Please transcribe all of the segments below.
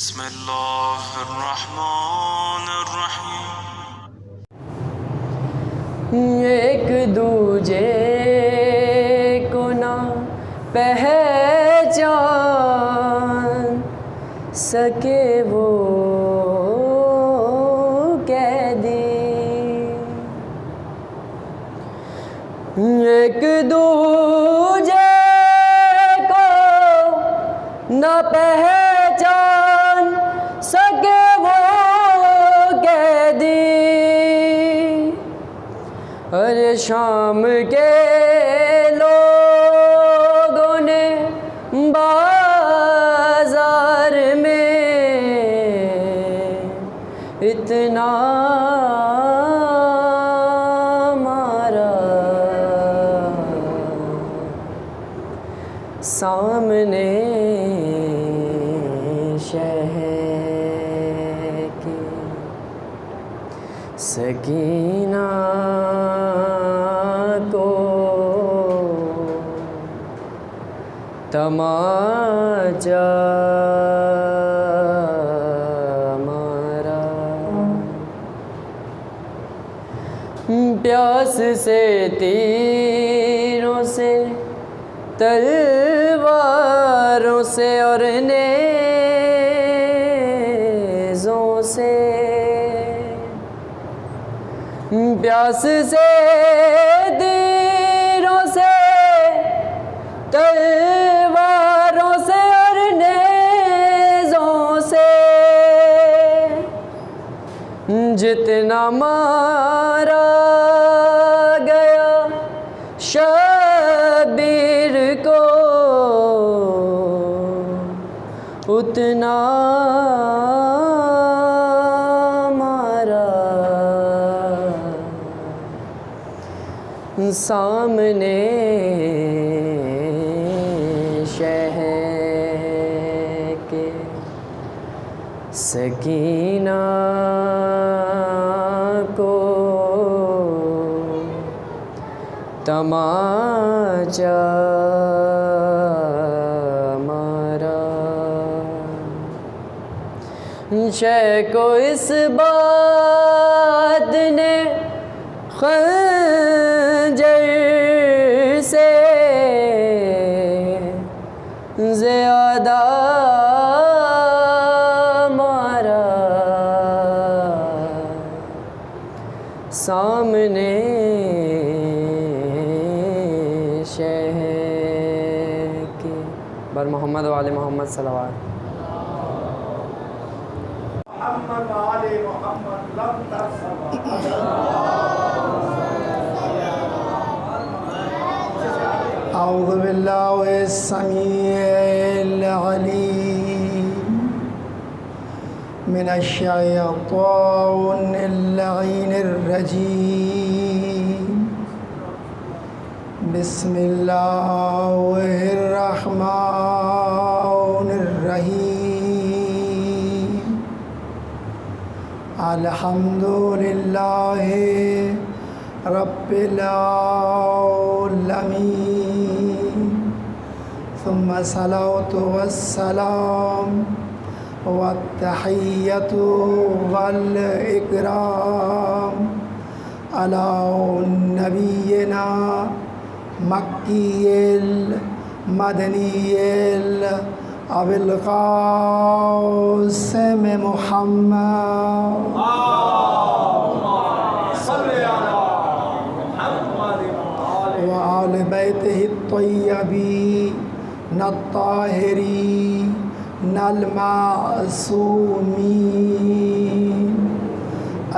بسم اللہ الرحمن الرحیم۔ ایک دوجے کو نہ پہچان سکے وہ قیدی، ایک دوجے کو نہ پہچان سکے وہ قیدی، ہر شام کے لوگوں نے بازار میں اتنا مارا، سامنے شہر کی سکینہ کو تماچا مارا، پیاس سے تیروں سے تلواروں سے اور نیزوں سے، پیاس سے تیروں سے تلواروں سے اور نیزوں سے، جتنا مارا گیا شبیر کو اتنا مارا، سامنے شہر کے سکینہ کو تماچا مارا، شے کو اس بات نے خنجر سے زیادہ مارا، سامنے شہر کے بر محمد و آل محمد صلوات۔ محمد و آل محمد لم ترسم اعوذ باللہ السمیع العلیم من الشیطان اللعین الرجیم، بسم اللہ الرحمن الرحیم، الحمدللہ رب العالمین، ثم الصلاة والسلام والتحیۃ والاکرام علی نبینا مکی المدنی ابی القاسم محمد وآل بیتہ الطیبین الطاہرین المعصومین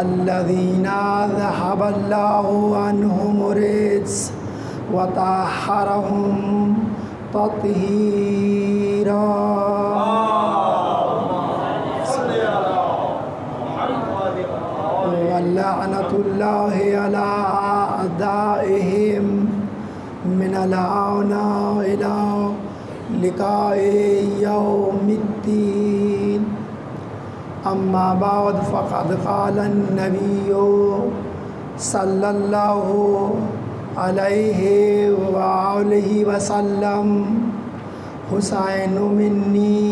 الذین ذہب اللہ عنہم الرجس وطہرہم تطہیرا، ولعنۃ اللہ علی اعدائہم من الآن إلى لقاء يوم الدين، أما بعد فقد قال النبي صلى الله عليه وآلہ وسلم، حسین منی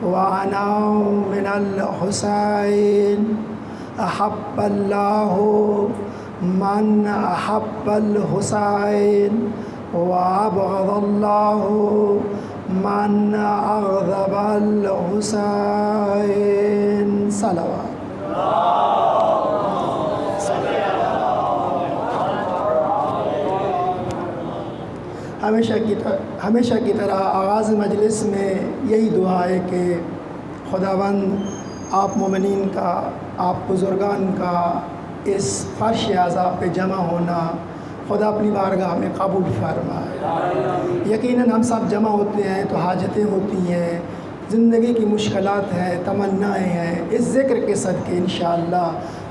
وأنا من الحسين أحب الله من أحب الحسين وأبغض الله من أغضب الحسين صلوات. ہمیشہ کی طرح آغاز مجلس میں یہی دعا ہے کہ خداوند آپ مومنین کا، آپ بزرگان کا اس فرش عذاب پہ جمع ہونا خدا اپنی بارگاہ میں قبول فرمائے. یقیناً ہم سب جمع ہوتے ہیں تو حاجتیں ہوتی ہیں، زندگی کی مشکلات ہیں، تمنائیں ہیں. اس ذکر کے صدقے انشاءاللہ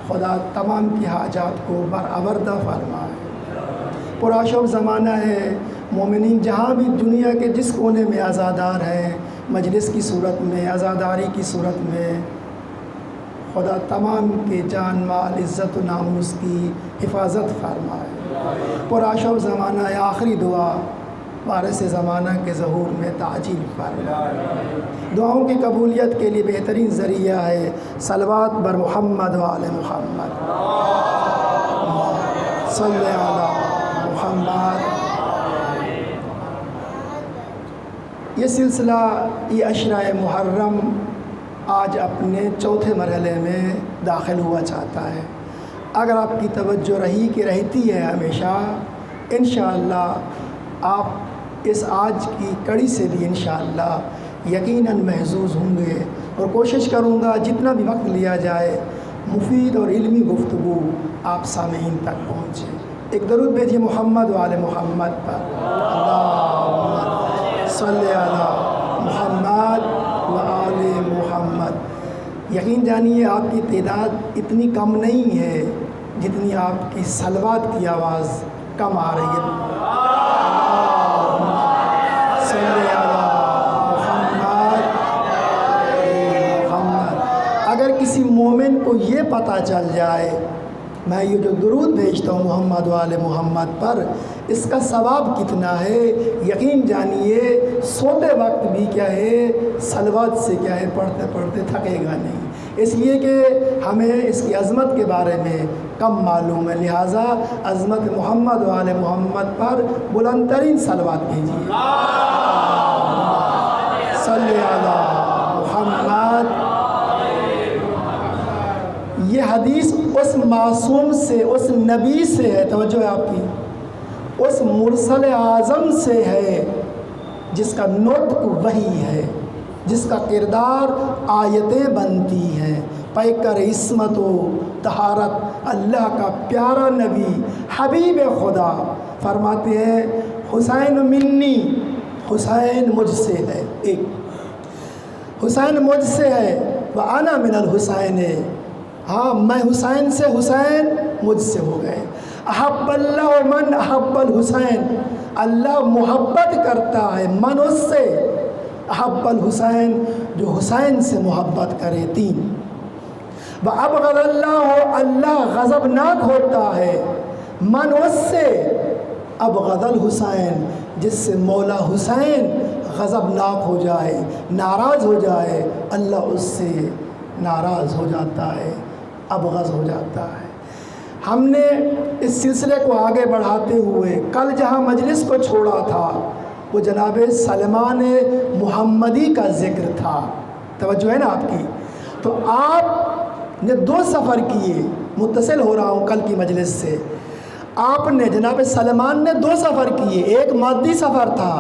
خدا تمام کی حاجات کو برآوردہ فرمائے. پرآشوب زمانہ ہے، مومنین جہاں بھی دنیا کے جس کونے میں عزادار ہیں، مجلس کی صورت میں، عزاداری کی صورت میں، خدا تمام کے جان مال عزت و ناموس کی حفاظت فرمائے. پرآشوب زمانہ ہے، آخری دعا وارث زمانہ کے ظہور میں تعجیل فرمائے. دعاؤں کی قبولیت کے لیے بہترین ذریعہ ہے صلوات بر محمد و آل محمد. صلی علی محمد. یہ سلسلہ، یہ عشرہ محرم آج اپنے چوتھے مرحلے میں داخل ہوا چاہتا ہے. اگر آپ کی توجہ رہتی ہے ہمیشہ، انشاءاللہ آپ اس آج کی کڑی سے بھی انشاءاللہ یقیناً محظوظ ہوں گے. اور کوشش کروں گا جتنا بھی وقت لیا جائے مفید اور علمی گفتگو آپ سامعین تک پہنچے. ایک درود بھیجیے محمد و آل محمد پر. اللہم صلی علی محمد و آل محمد. یقین جانیے آپ کی تعداد اتنی کم نہیں ہے جتنی آپ کی صلوات کی آواز کم آ رہی ہے. صلی علی محمد. اگر کسی مومن کو یہ پتہ چل جائے میں یہ جو درود بھیجتا ہوں محمد و آل محمد پر، اس کا ثواب کتنا ہے، یقین جانیے سوتے وقت بھی کیا ہے صلوات سے کیا ہے پڑھتے پڑھتے تھکے گا نہیں. اس لیے کہ ہمیں اس کی عظمت کے بارے میں کم معلوم ہے، لہٰذا عظمت محمد و آل محمد پر بلند ترین صلوات بھیجیے. صلی علی محمد. یہ حدیث اس معصوم سے، اس نبی سے ہے، توجہ ہے آپ کی، اس مرسل اعظم سے ہے جس کا نطق وحی ہے، جس کا کردار آیتیں بنتی ہیں. پیکر عصمت و طہارت، اللہ کا پیارا نبی حبیب خدا فرماتے ہیں حسین منی، حسین مجھ سے ہے. ایک حسین مجھ سے ہے، وَأَنَا مِنَ الْحُسَيْنِ، ہاں میں حسین سے، حسین مجھ سے ہو گئے. احب اللہ من احب الحسین، اللہ محبت کرتا ہے من اس سے، احب الحسین جو حسین سے محبت کرے. 3 وَأَبْغَضَ اللہ، اللہ غضبناک ہوتا ہے من اس سے، ابغض الحسین جس سے مولا حسین غضبناک ہو جائے، ناراض ہو جائے، اللہ اس سے ناراض ہو جاتا ہے، ابغض ہو جاتا ہے. ہم نے اس سلسلے کو آگے بڑھاتے ہوئے کل جہاں مجلس کو چھوڑا تھا وہ جناب سلمان محمدی کا ذکر تھا. توجہ ہے نا آپ کی؟ تو آپ نے 2 سفر کیے، متصل ہو رہا ہوں کل کی مجلس سے. آپ نے جناب سلمان نے 2 سفر کیے. ایک مادی سفر تھا،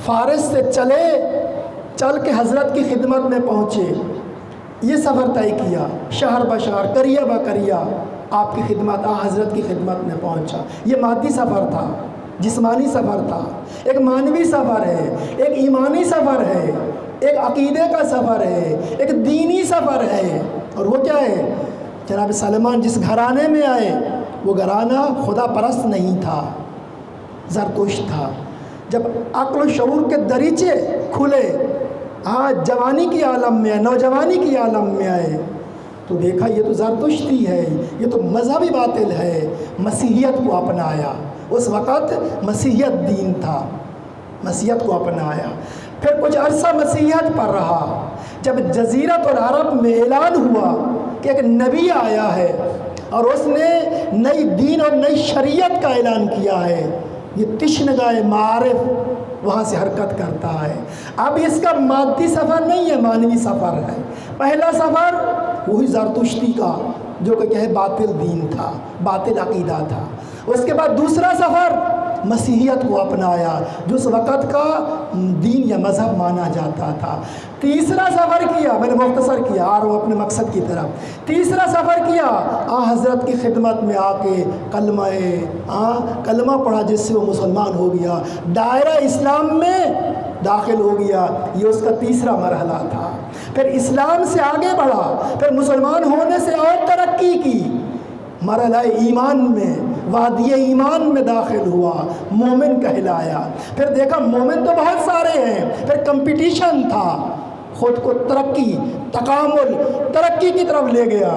فارس سے چل کے حضرت کی خدمت میں پہنچے، یہ سفر طے کیا، شہر بشہر قریہ بقریہ آپ کی خدمت، حضرت کی خدمت میں پہنچا. یہ مادی سفر تھا، جسمانی سفر تھا. ایک معنوی سفر ہے، ایک ایمانی سفر ہے، ایک عقیدے کا سفر ہے، ایک دینی سفر ہے. اور وہ کیا ہے؟ جناب سلمان جس گھرانے میں آئے وہ گھرانہ خدا پرست نہیں تھا، زرتشت تھا. جب عقل و شعور کے دریچے کھلے، جوانی کی عالم میں آئے، نوجوانی کی عالم میں آئے، تو دیکھا یہ تو زرتشتی ہے، یہ تو مذہبی باطل ہے. مسیحیت کو اپنایا. اس وقت مسیحیت دین تھا، مسیحیت کو اپنایا. پھر کچھ عرصہ مسیحیت پر رہا. جب جزیرۃ العرب میں اعلان ہوا کہ ایک نبی آیا ہے اور اس نے نئی دین اور نئی شریعت کا اعلان کیا ہے، یہ تشنگاہ معارف وہاں سے حرکت کرتا ہے. اب اس کا مادی سفر نہیں ہے، معنوی سفر ہے. پہلا سفر وہی زرتشتی کا جو کہ باطل دین تھا، باطل عقیدہ تھا. اس کے بعد دوسرا سفر مسیحیت کو اپنایا جو اس وقت کا دین یا مذہب مانا جاتا تھا. تیسرا سفر کیا، میں نے مختصر کیا آ رہا ہوں اپنے مقصد کی طرف. تیسرا سفر کیا حضرت کی خدمت میں آ کے کلمہ پڑھا، جس سے وہ مسلمان ہو گیا، دائرہ اسلام میں داخل ہو گیا. یہ اس کا تیسرا مرحلہ تھا. پھر اسلام سے آگے بڑھا، پھر مسلمان ہونے سے اور ترقی کی، مرحلہ ایمان میں، وادی ایمان میں داخل ہوا، مومن کہلایا. پھر دیکھا مومن تو بہت سارے ہیں، پھر کمپٹیشن تھا، خود کو ترقی کی طرف لے گیا.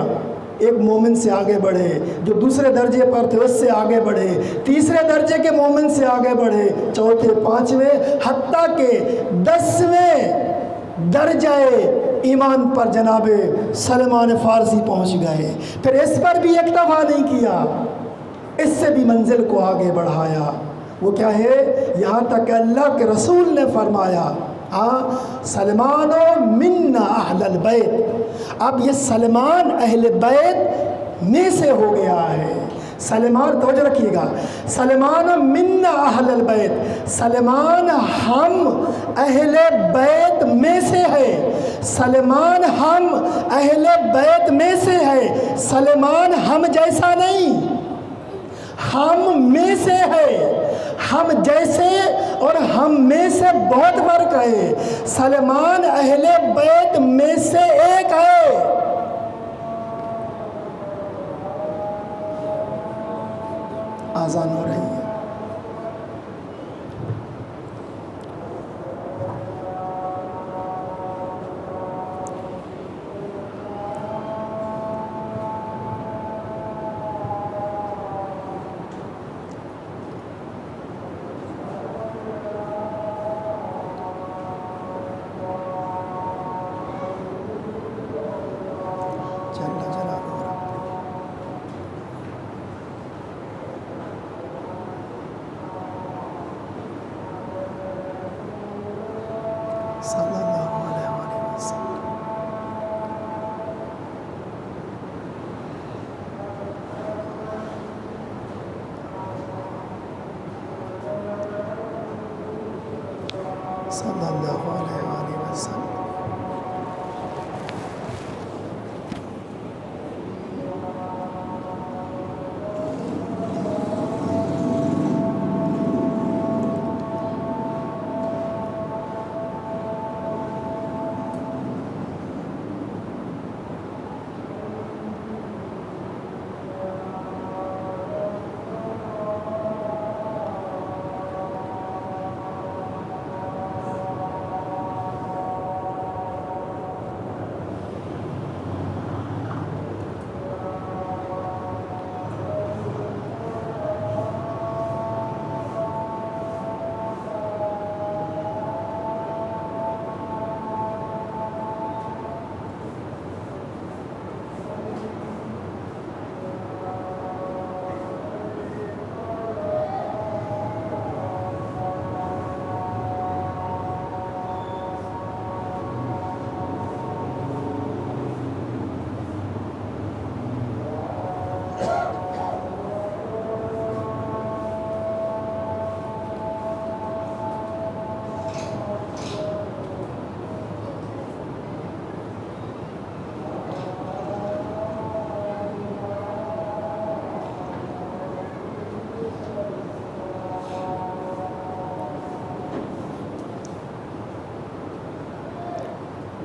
ایک مومن سے آگے بڑھے، جو دوسرے درجے پر تھے اس سے آگے بڑھے، تیسرے درجے کے مومن سے آگے بڑھے، چوتھے، پانچویں، حتیٰ کہ 10ویں درجہ ایمان پر جناب سلمان فارسی پہنچ گئے. پھر اس پر بھی اکتفا نہیں کیا، اس سے بھی منزل کو آگے بڑھایا. وہ کیا ہے؟ یہاں تک کہ اللہ کے رسول نے فرمایا سلمان منا اہل البیت. اب یہ سلمان اہل بیت میں سے ہو گیا ہے. سلمان توجہ رکھیے گا، سلمان منا اہل البیت، سلمان ہم اہل بیت میں سے ہے. سلمان ہم اہل بیت میں سے ہے. سلمان ہم جیسا نہیں، ہم میں سے ہے. ہم جیسے اور ہم میں سے بہت فرق ہے. سلمان اہل بیت میں سے ایک ہے. آذان ہو رہی ہے. صلی اللہ علیہ وسلم. صلی اللہ علیہ وسلم.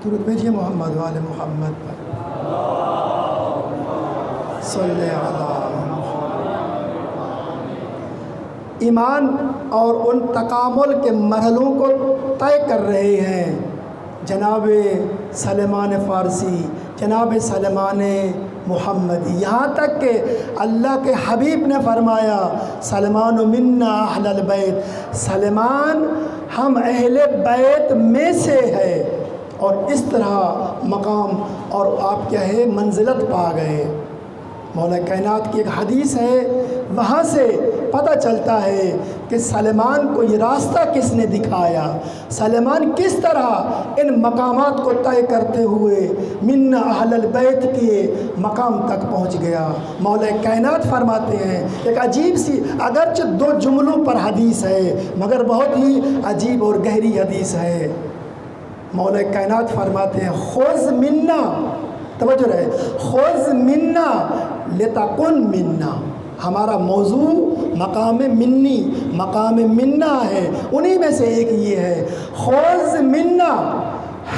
درود بھیجیے محمد وآل محمد پر. صلی علی محمد. ایمان اور ان تکامل کے مرحلوں کو طے کر رہے ہیں جناب سلمان فارسی، جناب سلمان محمدی. یہاں تک کہ اللہ کے حبیب نے فرمایا سلمان منا اہل البیت، سلمان ہم اہل بیت میں سے ہے، اور اس طرح مقام اور آپ کیا ہے منزلت پا گئے۔ مولا کائنات کی ایک حدیث ہے، وہاں سے پتہ چلتا ہے کہ سلیمان کو یہ راستہ کس نے دکھایا، سلیمان کس طرح ان مقامات کو طے کرتے ہوئے منا اہل البیت کے مقام تک پہنچ گیا۔ مولا کائنات فرماتے ہیں، ایک عجیب سی اگرچہ 2 جملوں پر حدیث ہے مگر بہت ہی عجیب اور گہری حدیث ہے۔ مولا کائنات فرماتے ہیں خذ منا، توجہ رہے، خذ منا لتکن منا۔ ہمارا موضوع مقام منی، مقام منا ہے، انہی میں سے ایک یہ ہے خذ منا،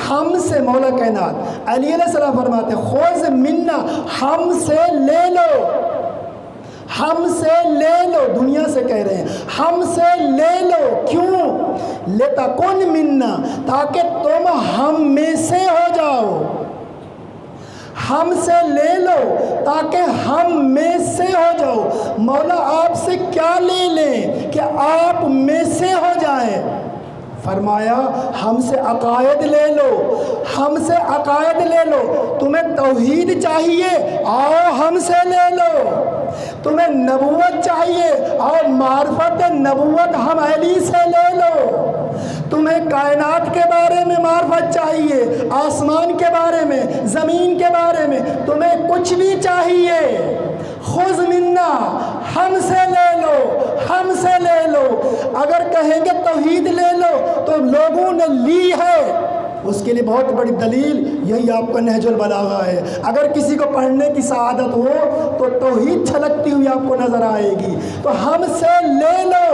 ہم سے۔ مولا کائنات علی علیہ السلام فرماتے ہیں خذ منا، ہم سے لے لو، ہم سے لے لو، دنیا سے کہہ رہے ہیں ہم سے لے لو، کیوں؟ لتکن منا، تاکہ تم ہم میں سے ہو جاؤ، ہم سے لے لو تاکہ ہم میں سے ہو جاؤ۔ مولا آپ سے کیا لے لیں کہ آپ میں سے ہو جائیں؟ فرمایا ہم سے عقائد لے لو، ہم سے عقائد لے لو۔ تمہیں توحید چاہیے، آؤ ہم سے لے لو۔ تمہیں نبوت چاہیے، آؤ معرفت نبوت ہم علی سے لے لو۔ تمہیں کائنات کے بارے میں معرفت چاہیے، آسمان کے بارے میں، زمین کے بارے میں، تمہیں کچھ بھی چاہیے، خذ منا، ہم سے لے لو، ہم سے لے لو۔ اگر کہیں گے توحید لے لو تو لوگوں نے لی ہے، اس کے لیے بہت بڑی دلیل یہی آپ کا نہج البلاغہ ہے۔ اگر کسی کو پڑھنے کی سعادت ہو تو توحید چھلکتی ہوئی آپ کو نظر آئے گی۔ تو ہم سے لے لو،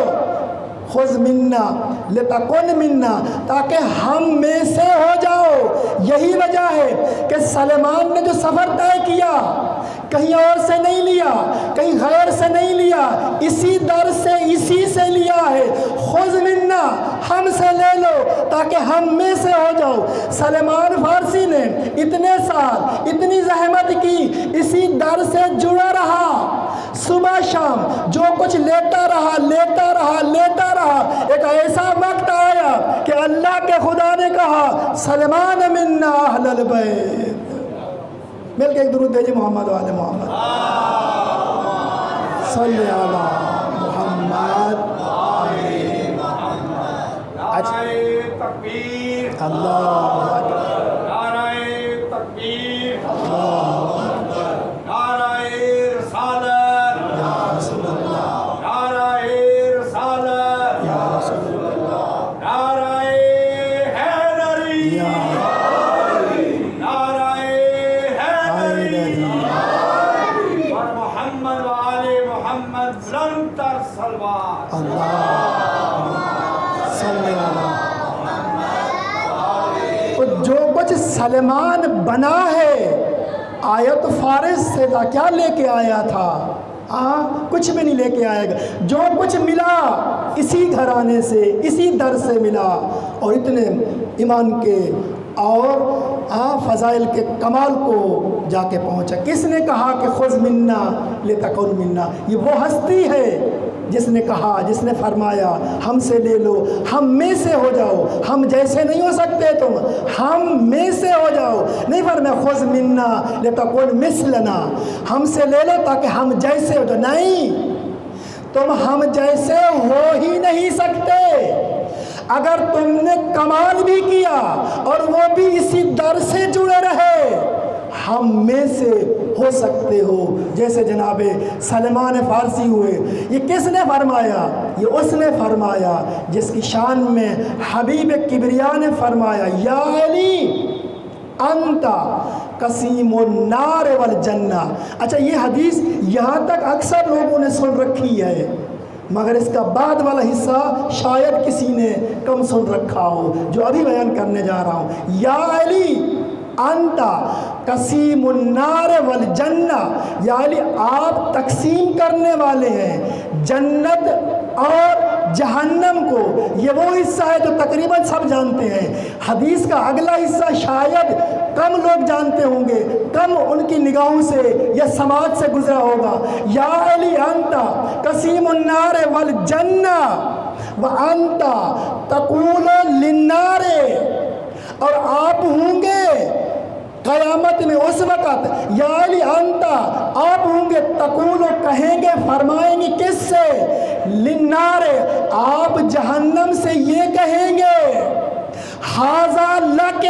خذ منا لتکن منا، تاکہ ہم میں سے ہو جاؤ۔ یہی وجہ ہے کہ سلیمان نے جو سفر طے کیا کہیں اور سے نہیں لیا، کہیں غیر سے نہیں لیا، اسی در سے، اسی سے لیا ہے۔ خذ منا، ہم سے لے لو تاکہ ہم میں سے ہو جاؤ۔ سلیمان فارسی نے اتنے سال اتنی زحمت کی، اسی در سے جڑا رہا، صبح شام جو کچھ لیتا رہا لیتا رہا لیتا رہا۔ ایک ایسا وقت آیا کہ اللہ کے خدا نے کہا سلیمان منا اہل البیت۔ مل کے ایک درود دیجیے محمد و آل محمد، صلی علی محمد۔ نعرہ تکبیر، اللہ اکبر، نعرہ تکبیر، اللہ اکبر، نعرہ رسالت، یا رسول اللہ، نعرہ رسالت، یا رسول اللہ، نعرہ حیدری، یا نعرہ حیدری، حیدری، اور محمد و آل محمد بلند تر صلوات۔ اللہ صلی اللہ۔ تو جو کچھ سلیمان بنا ہے آیت فارس سے تھا، کیا لے کے آیا تھا؟ کچھ بھی نہیں لے کے آئے گا۔ جو کچھ ملا اسی گھرانے سے، اسی در سے ملا، اور اتنے ایمان کے اور فضائل کے کمال کو جا کے پہنچا۔ کس نے کہا کہ خذ منا لتکن منا؟ یہ وہ ہستی ہے جس نے کہا، جس نے فرمایا ہم سے لے لو، ہم میں سے ہو جاؤ۔ ہم جیسے نہیں ہو سکتے تم، ہم میں سے ہو جاؤ۔ نہیں فرمایا خذ منا لتکن مثلنا، ہم سے لے لو تاکہ ہم جیسے ہو جاؤ۔ نہیں، تم ہم جیسے ہو ہی نہیں سکتے۔ اگر تم نے کمال بھی کیا اور وہ بھی اسی در سے جڑے رہے، ہم میں سے ہو سکتے ہو جیسے جناب سلیمان فارسی ہوئے۔ یہ کس نے فرمایا؟ یہ اس نے فرمایا جس کی شان میں حبیب کبریا نے فرمایا یا علی انت قسیم النار والجنہ۔ اچھا، یہ حدیث یہاں تک اکثر لوگوں نے سن رکھی ہے، مگر اس کا بعد والا حصہ شاید کسی نے کم سن رکھا ہو، جو ابھی بیان کرنے جا رہا ہوں۔ یا علی انت قسیم النار والجنہ، یا علی آپ تقسیم کرنے والے ہیں جنت اور جہنم کو۔ یہ وہ حصہ ہے جو تقریباً سب جانتے ہیں۔ حدیث کا اگلا حصہ شاید کم لوگ جانتے ہوں گے، کم ان کی نگاہوں سے یا سماعت سے گزرا ہوگا۔ یا علی انت قسیم النار والجنہ، وَأَنْتَ تَقُولُ لِلنَّارِ، اور آپ ہوں گے قیامت میں اس وقت، یا علی انت، آپ ہوں گے تقول، کہیں گے، فرمائیں گے کس سے؟ للنار، آپ جہنم سے یہ کہیں گے، ھذا لک،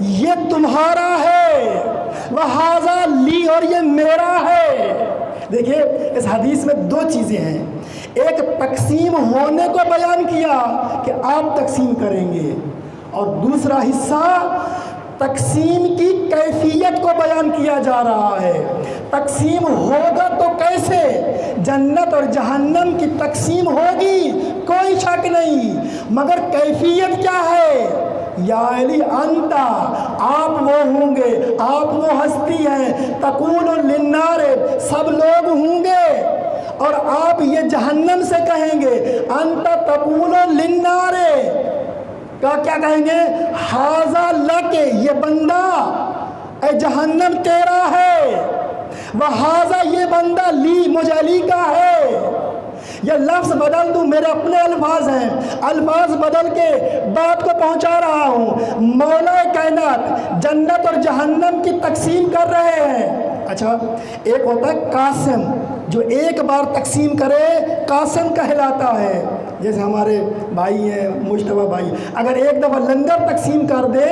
یہ تمہارا ہے، وھذا لی، اور یہ میرا ہے۔ دیکھیے اس حدیث میں دو چیزیں ہیں، ایک تقسیم ہونے کو بیان کیا کہ آپ تقسیم کریں گے، اور دوسرا حصہ تقسیم کی کیفیت کو بیان کیا جا رہا ہے۔ تقسیم ہوگا تو کیسے؟ جنت اور جہنم کی تقسیم ہوگی، کوئی شک نہیں، مگر کیفیت کیا ہے؟ یا علی انت، آپ وہ ہوں گے، آپ وہ ہستی ہیں، تقول للنار، سب لوگ ہوں گے، اور آپ یہ جہنم سے کہیں گے، انت تقول للنار، کیا کہیں گے؟ ھذا لک، یہ بندہ اے جہنم تیرا ہے، وھذا، یہ بندہ لی، مجھ علی کا ہے۔ یہ لفظ بدل دوں، میرے اپنے الفاظ ہیں، الفاظ بدل کے بات کو پہنچا رہا ہوں۔ مولا کائنات جنت اور جہنم کی تقسیم کر رہے ہیں۔ اچھا، ایک ہوتا ہے قاسم، جو ایک بار تقسیم کرے قاسم کہلاتا ہے، جیسے ہمارے بھائی ہیں مجتبیٰ بھائی، اگر ایک دفعہ لنگر تقسیم کر دے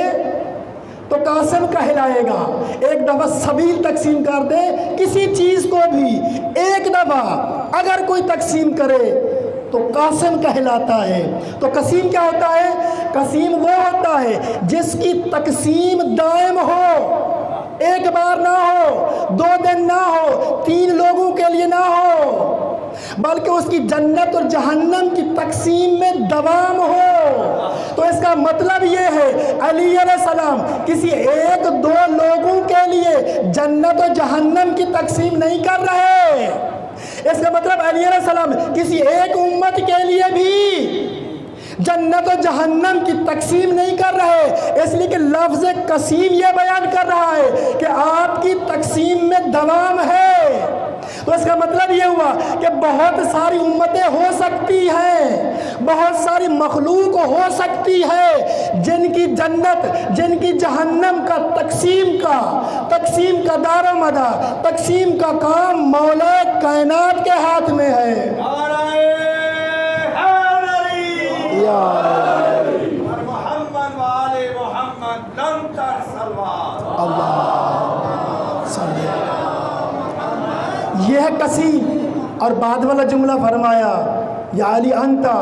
تو قاسم کہلائے گا، ایک دفعہ سبیل تقسیم کر دے، کسی چیز کو بھی ایک دفعہ اگر کوئی تقسیم کرے تو قاسم کہلاتا ہے۔ تو قسیم کیا ہوتا ہے؟ قسیم وہ ہوتا ہے جس کی تقسیم دائم ہو، ایک بار نہ ہو، 2 دن نہ ہو، 3 لوگوں کے لیے نہ ہو، بلکہ اس کی جنت اور جہنم کی تقسیم میں دوام ہو۔ تو اس کا مطلب یہ ہے علی علیہ السلام کسی 1-2 لوگوں کے لیے جنت اور جہنم کی تقسیم نہیں کر رہے، اس کا مطلب علی علیہ السلام کسی ایک امت کے لیے بھی جنت و جہنم کی تقسیم نہیں کر رہے، اس لیے کہ لفظ قسیم یہ بیان کر رہا ہے کہ آپ کی تقسیم میں دوام ہے۔ تو اس کا مطلب یہ ہوا کہ بہت ساری امتیں ہو سکتی ہیں، بہت ساری مخلوق ہو سکتی ہے جن کی جنت، جن کی جہنم کا تقسیم کا دار و مدار، تقسیم کا کام مولا کائنات کے ہاتھ میں ہے۔ محمد والے محمد لم ترسلوات اللہ صلی اللہ، یہ ہے قسیم۔ اور بعد والا جملہ فرمایا یا علی انتا،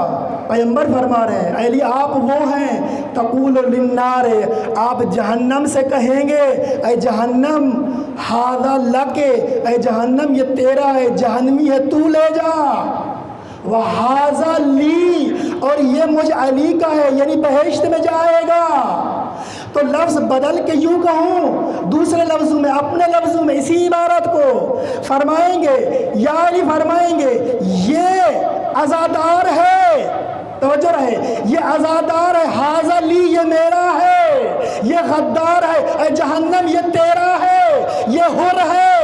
پیغمبر فرما رہے ہیں علی آپ وہ ہیں، تقول للنار، آپ جہنم سے کہیں گے اے جہنم ھذا لک، اے جہنم یہ تیرا ہے، جہنمی ہے تو لے جا، وَھذا لی، اور یہ مجھ علی کا ہے، یعنی بہشت میں جائے گا۔ تو لفظ بدل کے یوں کہوں، دوسرے لفظوں میں، اپنے لفظوں میں اسی عبارت کو فرمائیں گے، یا علی فرمائیں گے یہ عزادار ہے، توجہ رہے، یہ عزادار ہے، ھذا لی، یہ میرا ہے، یہ غدار ہے، اے جہنم یہ تیرا ہے، یہ حر ہے،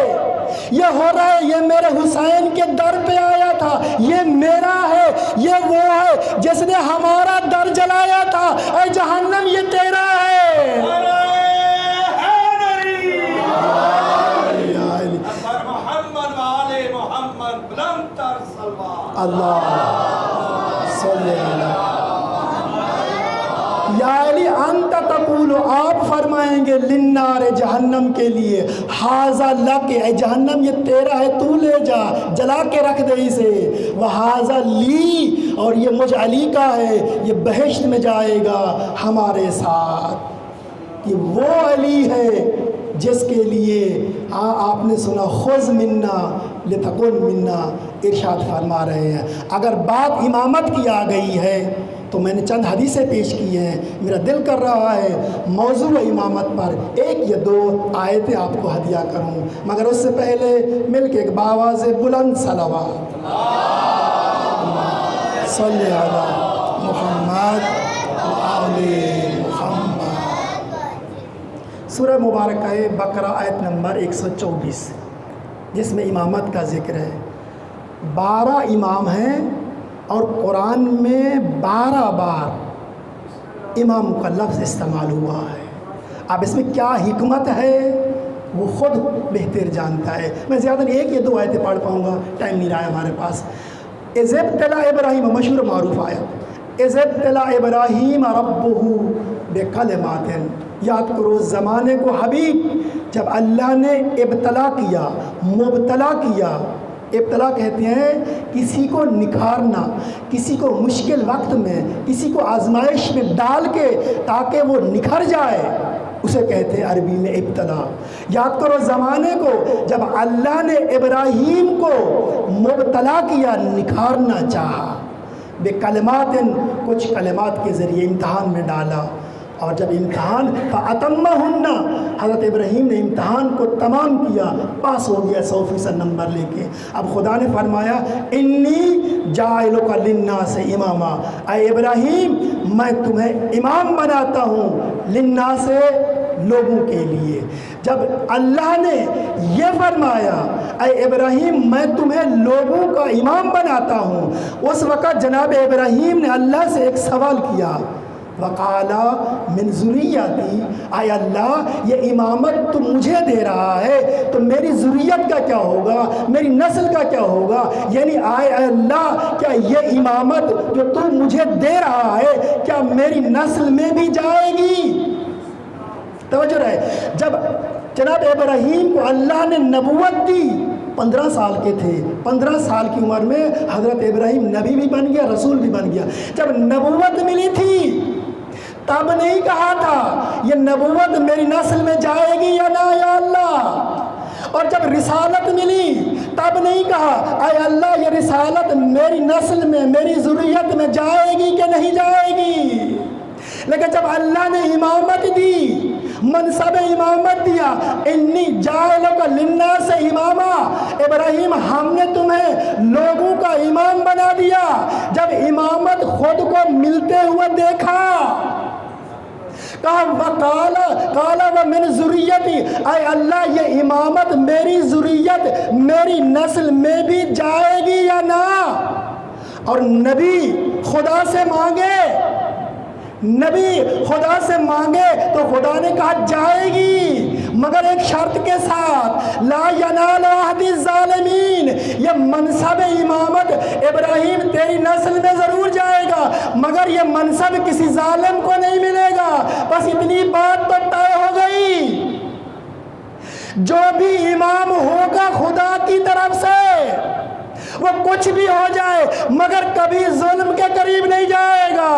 یہ ہو رہا ہے، یہ میرے حسین کے در پہ آیا تھا، یہ میرا ہے، یہ وہ ہے جس نے ہمارا در جلایا تھا، اے جہنم یہ تیرا ہے۔ محمد والے محمد لم ترسلوات اللہ صلی اللہ یا علی انت تقول، آپ فرمائیں گے للنار، جہنم کے لیے، ھذا لک، اے جہنم یہ تیرا ہے تو لے جا، جلا کے رکھ دے اسے، وھذا لی، اور یہ مجھ علی کا ہے، یہ بہشت میں جائے گا ہمارے ساتھ۔ یہ وہ علی ہے جس کے لیے آپ نے سنا خذ منا لتکن منا، ارشاد فرما رہے ہیں۔ اگر بات امامت کی آ گئی ہے تو میں نے چند حدیثیں پیش کی ہیں، میرا دل کر رہا ہے موضوع امامت پر 1 یا 2 آیتیں آپ کو ہدیہ کروں، مگر اس سے پہلے مل کے ایک باواز بلند صلوات صلی علی محمد وآل محمد۔ سورہ مبارکہ ہے بقرہ آیت نمبر 124، جس میں امامت کا ذکر ہے۔ 12 امام ہیں اور قرآن میں 12 بار امام کا لفظ استعمال ہوا ہے۔ اب اس میں کیا حکمت ہے وہ خود بہتر جانتا ہے۔ میں زیادہ نہیں، ایک یا دو آیتیں پڑھ پاؤں گا، ٹائم نہیں رہا ہے ہمارے پاس۔ اذ ابتلا ابراہیم، مشہور معروف آیت، اذ ابتلا ابراہیم ربہ بکلمات، یاد کرو زمانے کو حبیب، جب اللہ نے ابتلا کیا، مبتلا کیا۔ ابتلا کہتے ہیں کسی کو نکھارنا، کسی کو مشکل وقت میں، کسی کو آزمائش میں ڈال کے تاکہ وہ نکھر جائے، اسے کہتے ہیں عربی میں ابتلا۔ یاد کرو زمانے کو جب اللہ نے ابراہیم کو مبتلا کیا، نکھارنا چاہا، بے کلمات، کچھ کلمات کے ذریعے امتحان میں ڈالا، اور جب امتحان فَأَتَمَّهُنَّ، حضرت ابراہیم نے امتحان کو تمام کیا، پاس ہو گیا 100% نمبر لے کے۔ اب خدا نے فرمایا انی جاعلک للناس اماما، اے ابراہیم میں تمہیں امام بناتا ہوں، للناس لوگوں کے لیے۔ جب اللہ نے یہ فرمایا اے ابراہیم میں تمہیں لوگوں کا امام بناتا ہوں، اس وقت جناب ابراہیم نے اللہ سے ایک سوال کیا، وقالا من ذریتی، اے اللہ یہ امامت تو مجھے دے رہا ہے تو میری ذریت کا کیا ہوگا، میری نسل کا کیا ہوگا؟ یعنی اے اللہ کیا یہ امامت جو تو مجھے دے رہا ہے کیا میری نسل میں بھی جائے گی؟ توجہ رہے، جب جناب ابراہیم کو اللہ نے نبوت دی، 15 سال کے تھے، 15 سال کی عمر میں حضرت ابراہیم نبی بھی بن گیا، رسول بھی بن گیا۔ جب نبوت ملی تھی تب نہیں کہا تھا یہ نبوت میری نسل میں جائے گی یا نہ یا اللہ، اور جب رسالت ملی تب نہیں کہا اے اللہ یہ رسالت میری نسل میں، میری ذریت میں جائے گی کہ نہیں جائے گی۔ لیکن جب اللہ نے امامت دی، منصب امامت دیا، انی جاعلک للناس اماما، ابراہیم ہم نے تمہیں لوگوں کا امام بنا دیا۔ جب امامت خود کو ملتے ہوئے دیکھا، کہا وقال ومن ذریتی، اے اللہ یہ امامت میری ذریت، میری نسل میں بھی جائے گی یا نہ؟ اور نبی خدا سے مانگے، نبی خدا سے مانگے تو خدا نے کہا جائے گی، مگر ایک شرط کے ساتھ، لا ینال عہد الظالمین، یہ منصب امامت ابراہیم تیری نسل میں ضرور جائے گا مگر یہ منصب کسی ظالم کو نہیں ملے گا۔ بس اتنی بات تو طے ہو گئی، جو بھی امام ہوگا خدا کی طرف سے، وہ کچھ بھی ہو جائے مگر کبھی ظلم کے قریب نہیں جائے گا۔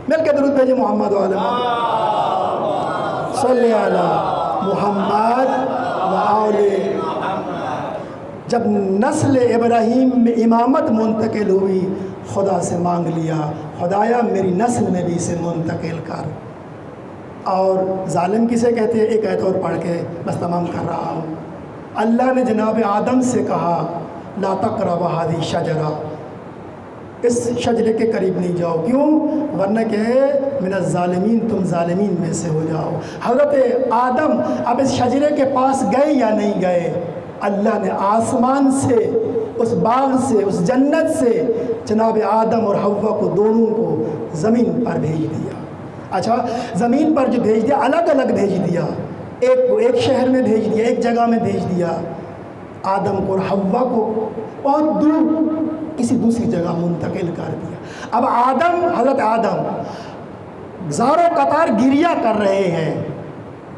مل کے درود بھیجیں محمد وعلی محمد، صلی علی محمد وعلی۔ جب نسل ابراہیم میں امامت منتقل ہوئی، خدا سے مانگ لیا خدایا میری نسل میں بھی اسے منتقل کر۔ اور ظالم کسے کہتے ہیں؟ ایک آیت اور پڑھ کے بس تمام کر رہا ہوں۔ اللہ نے جناب آدم سے کہا لا تقربا هذه الشجرہ، اس شجرے کے قریب نہیں جاؤ، کیوں؟ ورنہ کہ من الظالمین، تم ظالمین میں سے ہو جاؤ۔ حضرت آدم اب اس شجرے کے پاس گئے یا نہیں گئے؟ اللہ نے آسمان سے، اس باغ سے، اس جنت سے جناب آدم اور حوا کو دونوں کو زمین پر بھیج دیا۔ اچھا زمین پر جو بھیج دیا الگ الگ بھیج دیا، ایک کو ایک شہر میں بھیج دیا، ایک جگہ میں بھیج دیا، آدم کو اور حوا کو بہت دور کسی دوسری جگہ منتقل کر دیا۔ اب آدم، حضرت آدم زاروں قطار گریہ کر رہے ہیں،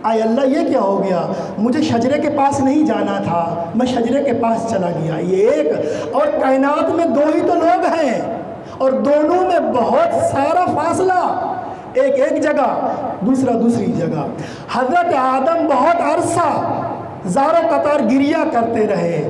اے اللہ یہ کیا ہو گیا، مجھے شجرے کے پاس نہیں جانا تھا، میں شجرے کے پاس چلا گیا۔ یہ ایک، اور کائنات میں دو ہی تو لوگ ہیں اور دونوں میں بہت سارا فاصلہ، ایک جگہ دوسرا دوسری جگہ۔ حضرت آدم بہت عرصہ زاروں قطار گریہ کرتے رہے،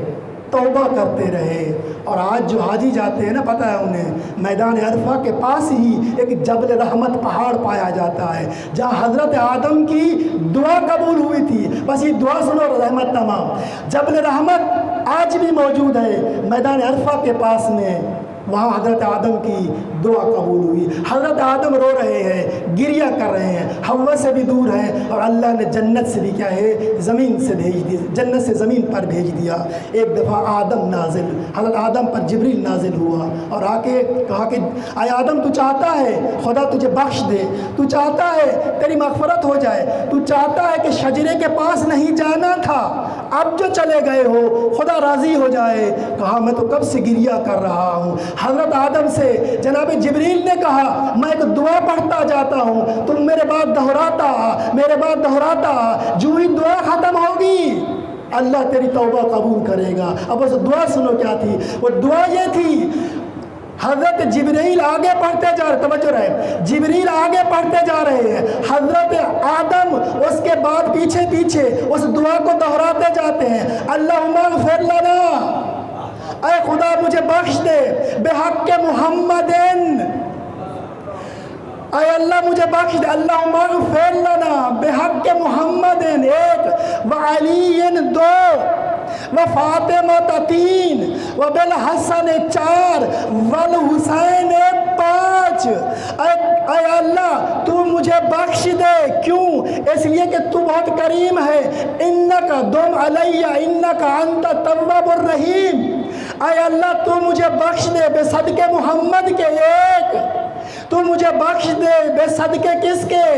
توبہ کرتے رہے، اور آج جو حاجی جاتے ہیں نا، پتہ ہے انہیں میدان عرفہ کے پاس ہی ایک جبل رحمت پہاڑ پایا جاتا ہے جہاں حضرت آدم کی دعا قبول ہوئی تھی۔ بس یہ دعا سنو، رحمت تمام۔ جبل رحمت آج بھی موجود ہے میدان عرفہ کے پاس میں، وہاں حضرت آدم کی دعا قبول ہوئی. حضرت آدم رو رہے ہیں, گریہ کر رہے ہیں, حوا سے بھی دور ہیں, اور اللہ نے جنت سے بھی کیا ہے, زمین سے بھیج دیا, جنت سے زمین پر بھیج دیا. ایک دفعہ آدم نازل, حضرت آدم پر جبریل نازل ہوا اور آ کے کہا کہ اے آدم تو چاہتا ہے خدا تجھے بخش دے, تو چاہتا ہے تیری مغفرت ہو جائے, تو چاہتا ہے کہ شجرے کے پاس نہیں جانا تھا, اب جو چلے گئے ہو خدا راضی ہو جائے. کہا میں تو کب سے گریہ کر رہا ہوں. حضرت آدم سے جناب جبریل نے کہا میں ایک دعا پڑھتا جاتا ہوں, تم میرے بعد دہراتا, جو ہی دعا ختم ہوگی اللہ تیری توبہ قبول کرے گا. اب اس دعا سنو کیا تھی, وہ دعا یہ تھی. حضرت جبریل آگے پڑھتے جا رہے, توجہ رہے, جبریل آگے پڑھتے جا رہے ہیں, حضرت آدم اس کے بعد پیچھے پیچھے اس دعا کو دہراتے جاتے ہیں. اللہم اغفر لنا, اے خدا مجھے بخش دے, بحق محمد, اے اللہ مجھے بخش دے. اللہم اغفر لنا بحق محمد 1, وعلی 2, وفاطمہ 3, وبالحسن 4, والحسین 5. اے اللہ تو مجھے بخش دے. کیوں؟ اس لیے کہ تو بہت کریم ہے. انکا دم علی انکا انت التواب الرحیم. اے اللہ تو مجھے بخش دے بے صدقے محمد کے 1, تو مجھے بخش دے بے صدقے کس کے,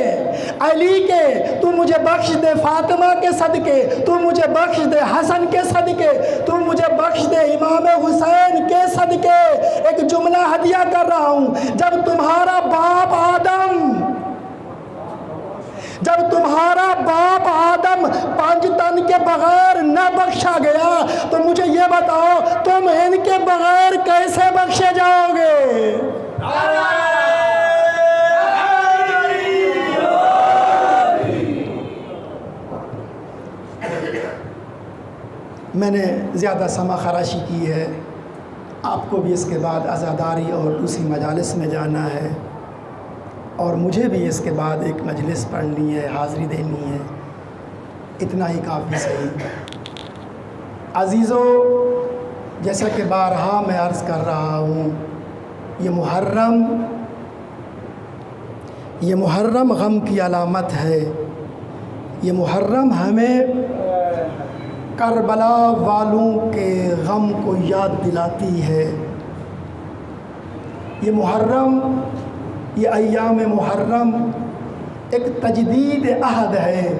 علی کے, تو مجھے بخش دے فاطمہ کے صدقے, تو مجھے بخش دے حسن کے صدقے, تو مجھے بخش دے امام حسین کے صدقے. ایک جملہ ہدیہ کر رہا ہوں, جب تمہارا باپ آدم 5 تن کے بغیر نہ بخشا گیا, تو مجھے یہ بتاؤ تم ان کے بغیر کیسے بخشے جاؤ گے؟ میں نے زیادہ سما خراشی کی ہے, آپ کو بھی اس کے بعد عزاداری اور دوسری مجالس میں جانا ہے, اور مجھے بھی اس کے بعد ایک مجلس پڑھنی ہے, حاضری دینی ہے. اتنا ہی کافی صحیح. عزیزو, جیسا کہ بارہا میں عرض کر رہا ہوں, یہ محرم غم کی علامت ہے. یہ محرم ہمیں کربلا والوں کے غم کو یاد دلاتی ہے. یہ محرم, یہ ایام محرم ایک تجدید عہد ہے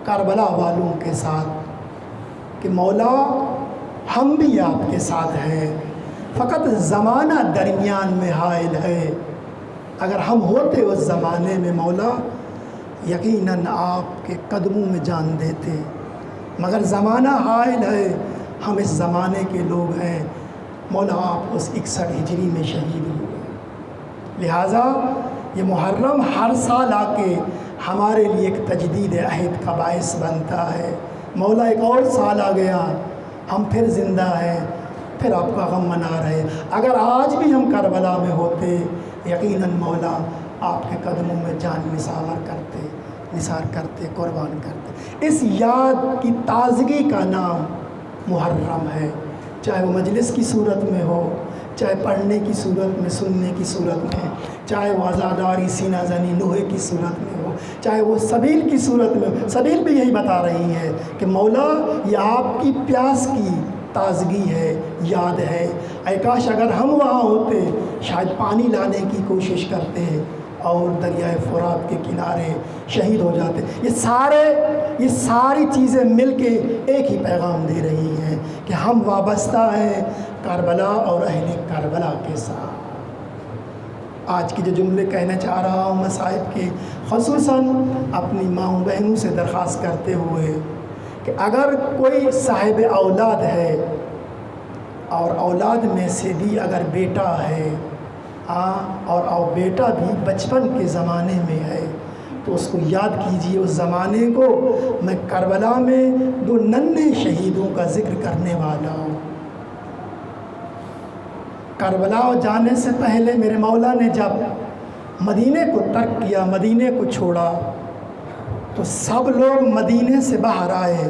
کربلا والوں کے ساتھ کہ مولا ہم بھی آپ کے ساتھ ہیں, فقط زمانہ درمیان میں حائل ہے. اگر ہم ہوتے اس زمانے میں مولا یقیناً آپ کے قدموں میں جان دیتے, مگر زمانہ حائل ہے, ہم اس زمانے کے لوگ ہیں. مولا آپ اس 61 ہجری میں شہید ہوئے, لہٰذا یہ محرم ہر سال آ کے ہمارے لیے ایک تجدید عہد کا باعث بنتا ہے. مولا ایک اور سال آ گیا, ہم پھر زندہ ہیں, پھر آپ کا غم منا رہے. اگر آج بھی ہم کربلا میں ہوتے یقیناً مولا آپ کے قدموں میں جان نثار کرتے, قربان کرتے. اس یاد کی تازگی کا نام محرم ہے, چاہے وہ مجلس کی صورت میں ہو, چاہے پڑھنے کی صورت میں, سننے کی صورت میں, چاہے وہ عزاداری سینہ زنی نوحے کی صورت میں ہو, چاہے وہ سبیل کی صورت میں ہو. سبیل بھی یہی بتا رہی ہے کہ مولا یہ آپ کی پیاس کی تازگی ہے, یاد ہے. اے کاش اگر ہم وہاں ہوتے, شاید پانی لانے کی کوشش کرتے اور دریائے فرات کے کنارے شہید ہو جاتے. یہ ساری چیزیں مل کے ایک ہی پیغام دے رہی ہیں کہ ہم وابستہ ہیں کربلا اور اہل کربلا کے ساتھ. آج کے جو جملے کہنا چاہ رہا ہوں میں صاحب کے, خصوصاً اپنی ماؤں بہنوں سے درخواست کرتے ہوئے کہ اگر کوئی صاحب اولاد ہے اور اولاد میں سے بھی اگر بیٹا ہے اور بیٹا بھی بچپن کے زمانے میں ہے, تو اس کو یاد کیجئے اس زمانے کو. میں کربلا میں 2 ننھے شہیدوں کا ذکر کرنے والا ہوں. کربلا جانے سے پہلے میرے مولا نے جب مدینے کو ترک کیا, مدینے کو چھوڑا, تو سب لوگ مدینے سے باہر آئے,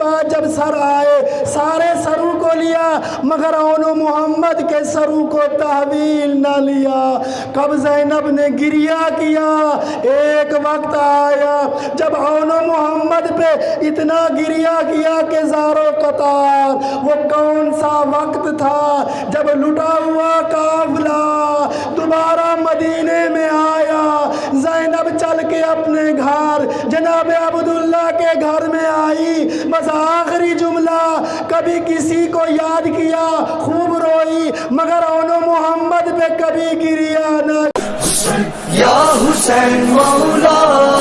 بعد جب سر آئے سارے سروں کو لیا مگر اون و محمد کے سروں کو تحویل نہ لیا۔ کب زینب نے گریہ کیا، ایک وقت آیا جب اون و محمد پہ اتنا گریہ کیا کہ زاروں قطار۔ وہ کون سا وقت تھا جب لٹا ہوا قافلہ دوبارہ مدینے میں آیا، زینب چل کے اپنے گھر جناب عبداللہ کے گھر میں آئی، بس آخری جملہ کبھی کسی کو یاد کیا خوب روئی مگر اون و محمد پہ کبھی گریہ نہ۔ یا حسین مولا